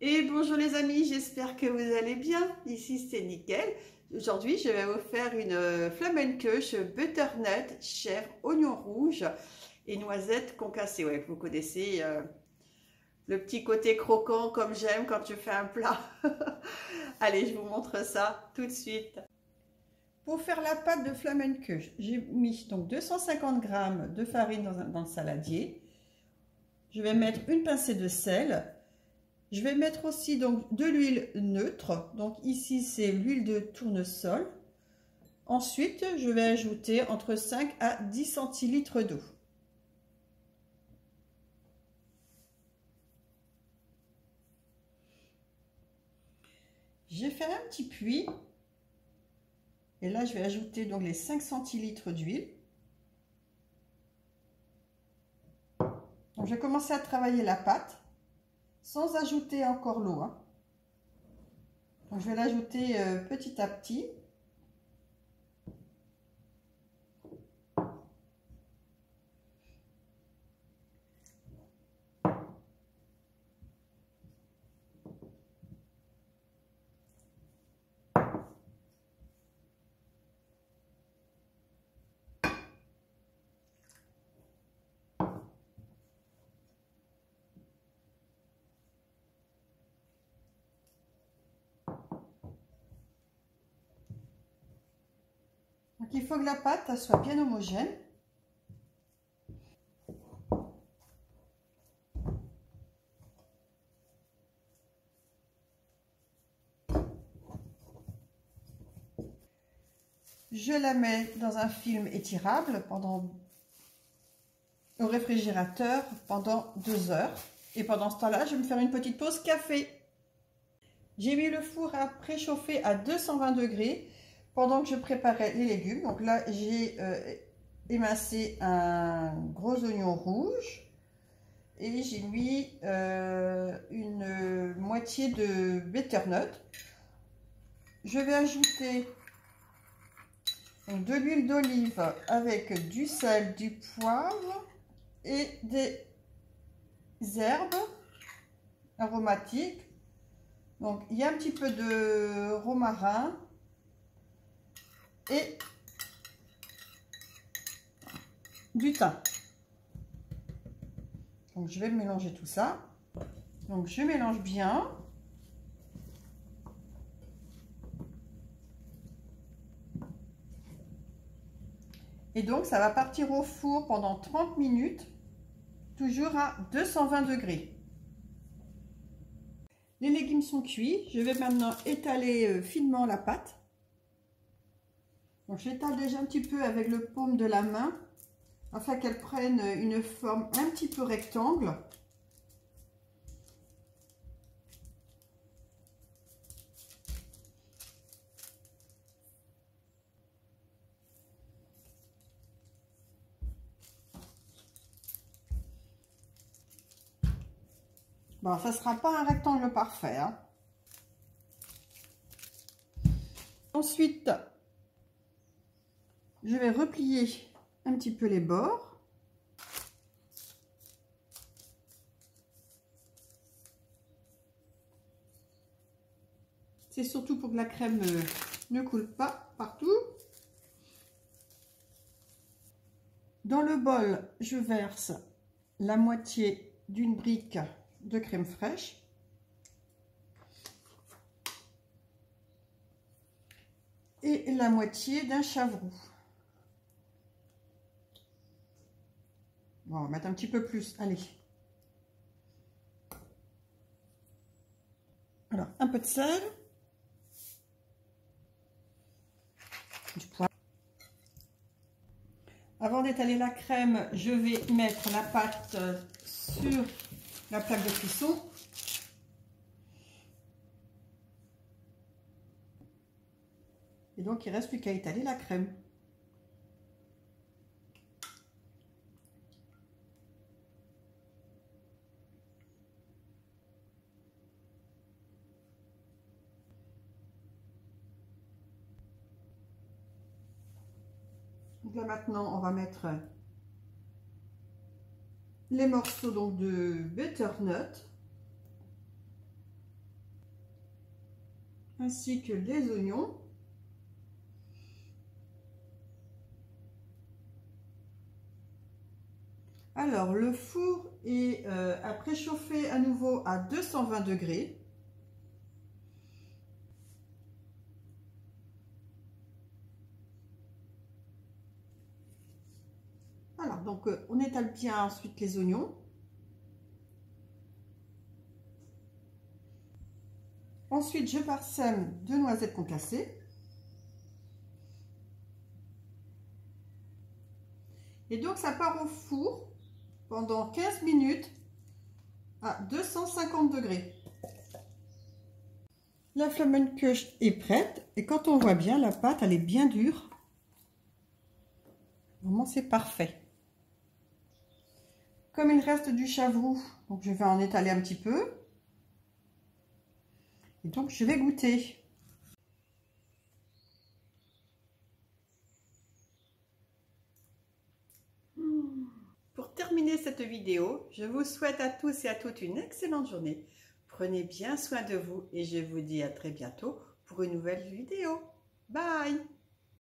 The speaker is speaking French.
Et bonjour les amis, j'espère que vous allez bien. Ici c'est nickel. Aujourd'hui je vais vous faire une flamencuche butternut, chèvre, oignon rouge et noisettes concassées. Ouais, vous connaissez le petit côté croquant comme j'aime quand je fais un plat. Allez, je vous montre ça tout de suite. Pour faire la pâte de flamencuche, j'ai mis donc 250 g de farine dans le saladier. Je vais mettre une pincée de sel. Je vais mettre aussi donc de l'huile neutre. Donc ici c'est l'huile de tournesol. Ensuite, je vais ajouter entre 5 à 10 centilitres d'eau. J'ai fait un petit puits. Et là, je vais ajouter donc les 5 centilitres d'huile. Donc, je vais commencer à travailler la pâte sans ajouter encore l'eau. Donc, je vais l'ajouter petit à petit. Donc, il faut que la pâte elle soit bien homogène. Je la mets dans un film étirable au réfrigérateur pendant 2 heures. Et pendant ce temps-là, je vais me faire une petite pause café. J'ai mis le four à préchauffer à 220 degrés pendant que je préparais les légumes. Donc là, j'ai émincé un gros oignon rouge et j'ai mis une moitié de butternut. Je vais ajouter de l'huile d'olive avec du sel, du poivre et des herbes aromatiques. Donc il y a un petit peu de romarin et du thym. Donc je vais mélanger tout ça. Donc je mélange bien. Et donc ça va partir au four pendant 30 minutes, toujours à 220 degrés. Les légumes sont cuits. Je vais maintenant étaler finement la pâte. Donc j'étale déjà un petit peu avec le paume de la main afin qu'elle prenne une forme un petit peu rectangle. Bon, ça ne sera pas un rectangle parfait, hein. Ensuite, je vais replier un petit peu les bords. C'est surtout pour que la crème ne coule pas partout. Dans le bol, je verse la moitié d'une brique de crème fraîche. Et la moitié d'un chavroux. Bon, on va mettre un petit peu plus, allez. Alors, un peu de sel. Du poivre. Avant d'étaler la crème, je vais mettre la pâte sur la plaque de cuisson. Et donc, il ne reste plus qu'à étaler la crème. Donc là, maintenant, on va mettre les morceaux donc de butternut. ainsi que les oignons. Alors, le four est à préchauffer à nouveau à 220 degrés. Voilà, donc on étale bien ensuite les oignons. Ensuite, je parsème 2 noisettes concassées. Et donc, ça part au four pendant 15 minutes à 250 degrés. La Flammenkoek est prête et quand on voit bien, la pâte, elle est bien dure. Vraiment, c'est parfait. Comme il reste du chavroux, donc je vais en étaler un petit peu. Et donc, je vais goûter. Pour terminer cette vidéo, je vous souhaite à tous et à toutes une excellente journée. Prenez bien soin de vous et je vous dis à très bientôt pour une nouvelle vidéo. Bye!